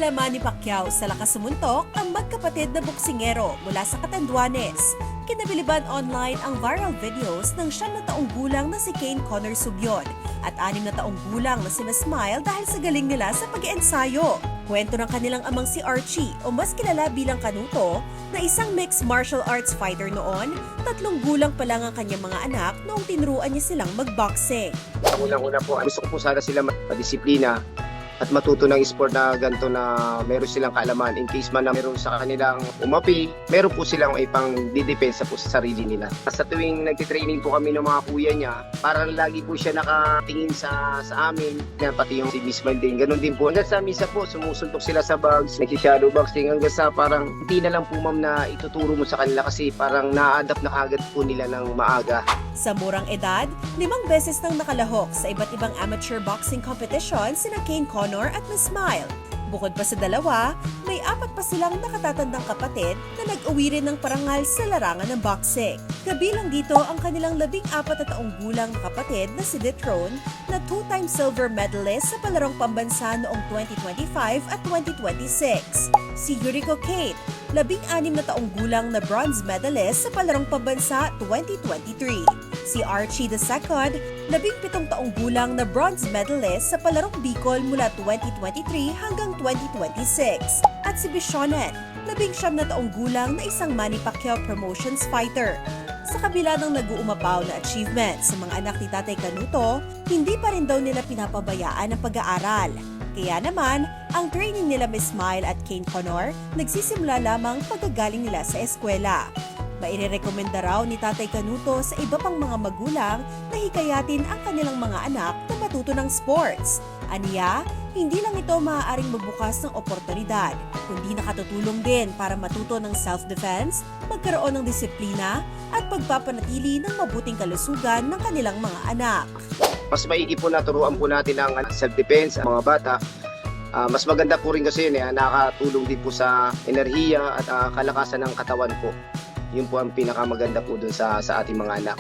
sila Manny Pacquiao sa lakas sumuntok ang magkapatid na boksingero mula sa Catanduanes. Kinabiliban online ang viral videos ng 9 na taong gulang na si Kane Connor Subion at 6 na taong gulang na sina Smile dahil sa galing nila sa pag-iensayo. Kwento ng kanilang amang si Archie o mas kilala bilang Kanuto na isang mixed martial arts fighter noon, 3 gulang pa lang ang kanyang mga anak noong tinuruan niya silang magboxing. Unang-una po, gusto ko po sana sila madisiplina at matuto ng sport na ganito na meron silang kaalaman. In case man na meron sa kanilang umapi, meron po silang ipang didepensa po sa sarili nila. Sa tuwing nagtitraining po kami ng mga kuya niya, parang lagi po siya nakatingin sa amin, pati yung si Miss Malding. Ganun din po. Hanggang sa misa po, sumusuntok sila sa bags, nag-shadow boxing hanggang sa parang hindi na lang po ma'am na ituturo mo sa kanila kasi parang na-adapt na agad po nila ng maaga. Sa murang edad, 5 beses nang nakalahok sa iba't ibang amateur boxing competition sina Kane Connor at Miss Smile. Bukod pa sa dalawa, may 4 pa silang nakatatandang kapatid na nag-uwi rin ng parangal sa larangan ng boxing. Kabilang dito ang kanilang 14 na taong gulang na kapatid na si Dethrone na 2-time silver medalist sa palarong pambansa noong 2025 at 2026. Si Yuriko Kate, 16 na taong gulang na bronze medalist sa palarong pambansa 2023. Si Archie II, 17 taong gulang na bronze medalist sa palarong Bicol mula 2023 hanggang 2026. At si Bishonet, 19 na taong gulang na isang Manny Pacquiao Promotions fighter. Sa kabila ng nag-uumapaw na achievement sa mga anak ni Tatay Kanuto, hindi pa rin daw nila pinapabayaan ang pag-aaral. Kaya naman, ang training nila Miss Smile at Kane Connor nagsisimula lamang pagkagaling nila sa eskwela. Mairerekomenda raw ni Tatay Kanuto sa iba pang mga magulang na hikayatin ang kanilang mga anak na matuto ng sports. Aniya, hindi lang ito maaaring magbukas ng oportunidad, kundi nakatutulong din para matuto ng self-defense, magkaroon ng disiplina, at pagpapanatili ng mabuting kalusugan ng kanilang mga anak. Mas maigi po na turuan po natin ang self-defense ang mga bata. Mas maganda po rin kasi yun, nakakatulong din po sa enerhiya at kalakasan ng katawan po. Yun po ang pinakamaganda po dun sa ating mga anak.